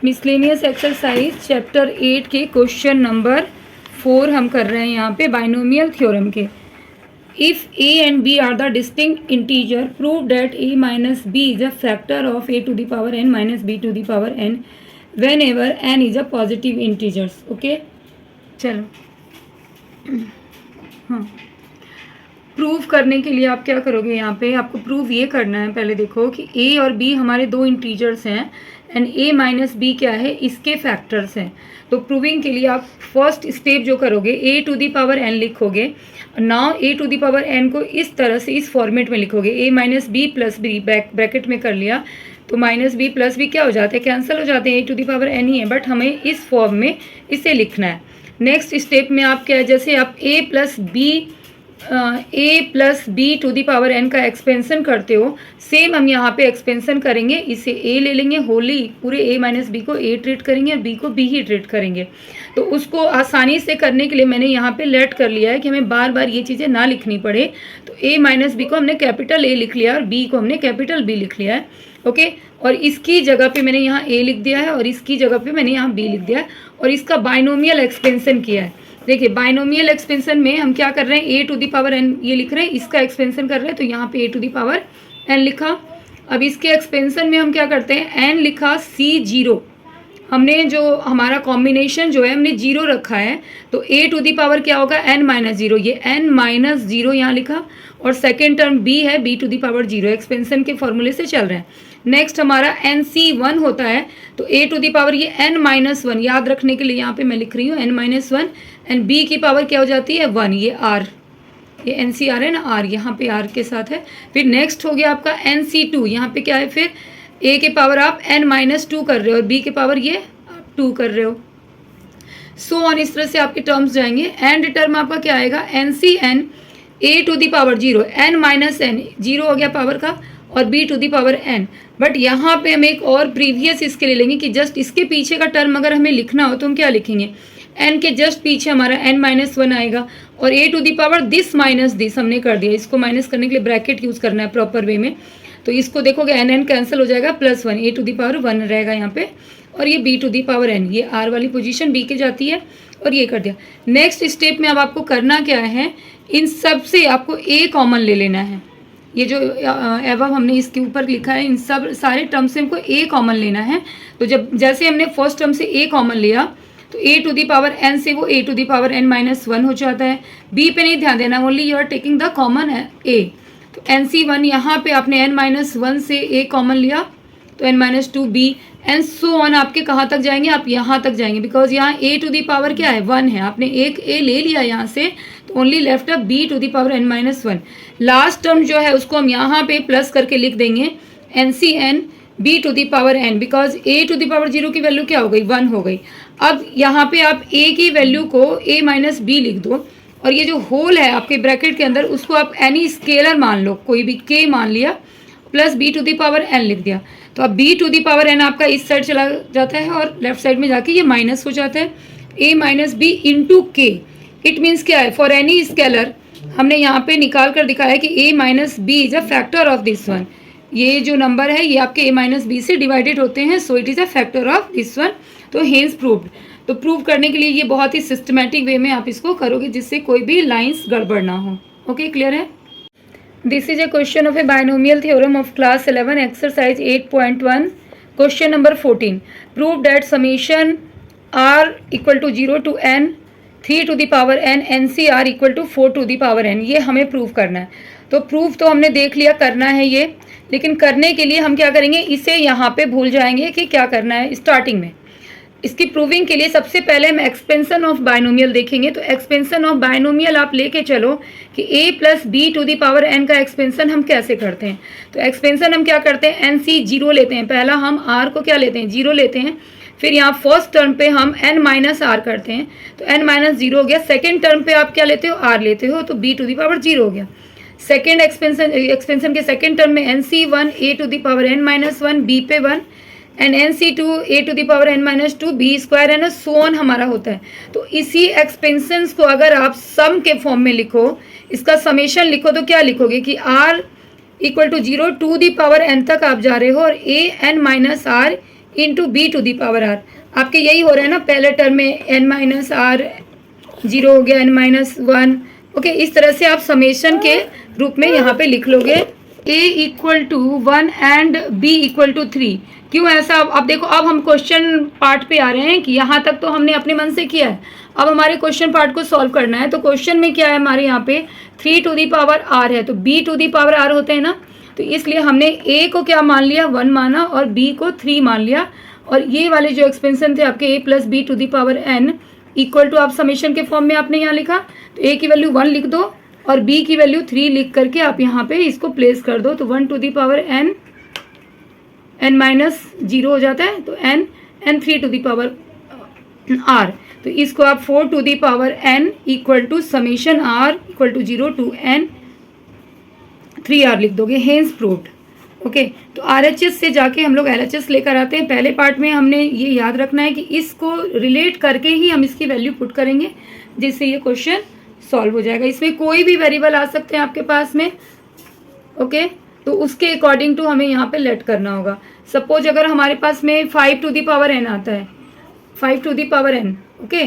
Miscellaneous exercise chapter 8 के question number 4 हम कर रहे हैं यहाँ पे बाइनोमियल थ्योरम के। If a and b are the distinct integer, prove that a minus b is a factor of a to the power n minus b to the power n whenever n is a positive integers। Okay चलो हाँ, prove करने के लिए आप क्या करोगे, यहाँ पे आपको प्रूव ये करना है। पहले देखो कि a और b हमारे दो इंटीजर्स हैं एंड a माइनस बी क्या है, इसके फैक्टर्स हैं। तो प्रूविंग के लिए आप फर्स्ट स्टेप जो करोगे a to the power n लिखोगे। Now a to the power n को इस तरह से इस फॉर्मेट में लिखोगे, a minus B plus B bracket में कर लिया तो माइनस बी प्लस बी क्या हो जाते हैं, कैंसिल हो जाते हैं, a to the power n ही है, बट हमें इस फॉर्म में इसे लिखना है। नेक्स्ट स्टेप में आप क्या है, जैसे आप a plus B to the power n का एक्सपेंशन करते हो, सेम हम यहाँ पे एक्सपेंशन करेंगे। इसे a ले लेंगे होली, पूरे a माइनस बी को a ट्रीट करेंगे और b को b ही ट्रीट करेंगे। तो उसको आसानी से करने के लिए मैंने यहाँ पे लेट कर लिया है कि हमें बार बार ये चीज़ें ना लिखनी पड़े। तो a माइनस बी को हमने कैपिटल A लिख लिया और b को हमने कैपिटल B लिख लिया है। ओके, और इसकी जगह पे मैंने यहाँ a लिख दिया है और इसकी जगह पे मैंने यहाँ b लिख दिया है और इसका बाइनोमियल एक्सपेंशन किया है। देखिए बाइनोमियल एक्सपेंशन में हम क्या कर रहे हैं, a to the power n ये लिख रहे हैं, इसका एक्सपेंशन कर रहे हैं तो यहाँ पे a to the power n लिखा। अब इसके एक्सपेंशन में हम क्या करते हैं, n लिखा, c0 हमने जो हमारा कॉम्बिनेशन जो है हमने जीरो रखा है, तो a टू दी पावर क्या होगा, n माइनस जीरो, ये n माइनस जीरो यहाँ लिखा और सेकेंड टर्म b है b to the power zero, expansion के फॉर्मूले से चल रहे हैं। नेक्स्ट हमारा nc1 होता है, तो a टू दी पावर ये n माइनस वन, याद रखने के लिए यहाँ पे मैं लिख रही हूँ n minus one, and b की पावर क्या हो जाती है 1, ये r, ये NCR है ना r, यहाँ पे r के साथ है। फिर नेक्स्ट हो गया आपका nc2, यहाँ पे क्या है, फिर a के पावर आप n माइनस टू कर रहे हो और b के पावर ये आप 2 कर रहे हो। सो ऑन, इस तरह से आपके टर्म्स जाएंगे। एंड टर्म आपका क्या आएगा, NCN a to the power zero, n minus n, zero हो गया पावर का, और b to the power n। But यहाँ पे हम एक और प्रीवियस इसके लिए लेंगे कि जस्ट इसके पीछे का टर्म अगर हमें लिखना हो तो हम क्या लिखेंगे, n के जस्ट पीछे हमारा n माइनस वन आएगा और a to the power this minus this हमने कर दिया। इसको माइनस करने के लिए ब्रैकेट यूज़ करना है प्रॉपर वे में। तो इसको देखोगे n कैंसिल हो जाएगा, plus one, a to the power 1 रहेगा यहाँ पे, और ये b to the power n, ये r वाली पोजीशन b के जाती है और ये कर दिया। नेक्स्ट स्टेप में अब आपको करना क्या है, इन सब से आपको a कॉमन ले लेना है। ये जो एवब हमने इसके ऊपर लिखा है, इन सब सारे टर्म से हमको a कॉमन लेना है। तो जब जैसे हमने फर्स्ट टर्म से a कॉमन लिया तो a to the power n से वो a to the power n minus one हो जाता है। b पे नहीं ध्यान देना, only you are taking the common a। तो nc1 यहाँ पे आपने n माइनस वन से a कॉमन लिया तो n minus two b, and so on आपके कहाँ तक जाएंगे, आप यहाँ तक जाएंगे, बिकॉज यहाँ a टू दी पावर क्या है 1 है, आपने एक a ले लिया यहाँ से, तो only left a b to the power n minus one. Last term जो है उसको हम यहाँ पे प्लस करके लिख देंगे NCN b to the power n, because a to the power zero की वैल्यू क्या हो गई, 1 हो गई। अब यहाँ पे आप a की वैल्यू को a माइनस बी लिख दो और ये जो होल है आपके ब्रैकेट के अंदर उसको आप एनी स्केलर मान लो, कोई भी k मान लिया, plus b to the power n लिख दिया। तो अब b to the power n आपका इस साइड चला जाता है और लेफ्ट साइड में जाके ये माइनस हो जाता है, a माइनस बी इंटू के। इट मीन्स क्या है, फॉर एनी स्केलर हमने यहाँ पे निकाल कर दिखाया कि a minus B is a factor of this one. ये जो नंबर है ये आपके a माइनस बी से डिवाइडेड होते हैं, so it is a factor of this one. तो हेंस प्रूव्ड। तो प्रूव करने के लिए ये बहुत ही सिस्टमेटिक वे में आप इसको करोगे जिससे कोई भी लाइंस गड़बड़ ना हो। ओके, क्लियर है। This is a question of a binomial theorem of class 11 exercise 8.1 question number 14. Prove that summation r equal to 0 to n 3 to the power n NCR equal to 4 to the power n, ये हमें prove करना है। तो proof तो हमने देख लिया करना है ये, लेकिन करने के लिए हम क्या करेंगे, इसे यहाँ पे भूल जाएंगे कि क्या करना है। स्टार्टिंग में इसकी प्रूविंग के लिए सबसे पहले हम एक्सपेंशन ऑफ बाइनोमियल देखेंगे। तो एक्सपेंशन ऑफ बाइनोमियल आप लेके चलो कि a plus B to the power n का एक्सपेंशन हम कैसे करते हैं। तो एक्सपेंशन हम क्या करते हैं, NC0 लेते हैं, पहला हम r को क्या लेते हैं, 0 लेते हैं, फिर यहाँ फर्स्ट टर्म पे हम n माइनस r करते हैं तो n माइनस जीरो हो गया। सेकेंड टर्म पे आप क्या लेते हो, r लेते हो, तो b टू दी पावर 0 हो गया। सेकेंड एक्सपेंशन के सेकेंड टर्म में NC1 a to the power n minus one, b पे 1, and NC2 a to the power n minus two, b square है ना, सो ऑन हमारा होता है। तो इसी एक्सपेंशंस को अगर आप सम के फॉर्म में लिखो, इसका समेशन लिखो, तो क्या लिखोगे कि r equal to 0 to the power n तक आप जा रहे हो और a n minus r into b to the power r. आपके यही हो रहा है ना, पहले टर्म में एन माइनस आर 0 हो गया, एन माइनस 1। ओके, इस तरह से आप समेशन के रूप में यहाँ पे लिख लोगे a equal to 1 and b equal to 3। क्यों ऐसा? अब देखो, अब हम क्वेश्चन पार्ट पे आ रहे हैं कि यहाँ तक तो हमने अपने मन से किया है, अब हमारे क्वेश्चन पार्ट को सॉल्व करना है। तो क्वेश्चन में क्या है हमारे यहाँ पे 3 टू दी पावर r है, तो b to the power r होते हैं ना, तो इसलिए हमने a को क्या मान लिया, 1 माना, और b को 3 मान लिया। और ये वाले जो एक्सपेंशन थे आपके a plus B to the power n equal to, आप समेशन के फॉर्म में आपने यहाँ लिखा, तो a की वैल्यू 1 लिख दो और b की वैल्यू 3 लिख करके आप यहाँ पे इसको प्लेस कर दो। तो 1 to the power n minus 0 हो जाता है, तो n 3 to the power r। तो इसको आप 4 to the power n equal to summation r equal to 0 to n 3r लिख दोगे, हेंस प्रूव्ड। ओके, तो RHS से जाके हम लोग LHS लेकर आते हैं। पहले पार्ट में हमने ये याद रखना है कि इसको रिलेट करके ही हम इसकी वैल्यू पुट करेंगे, जिससे ये क्वेश्चन सॉल्व हो जाएगा। इसमें कोई भी वेरिएबल आ सकते हैं आपके पास में। ओके, तो उसके अकॉर्डिंग टू हमें यहाँ पे लेट करना होगा। सपोज अगर हमारे पास में 5 टू दी पावर n आता है, 5 to the power n, okay,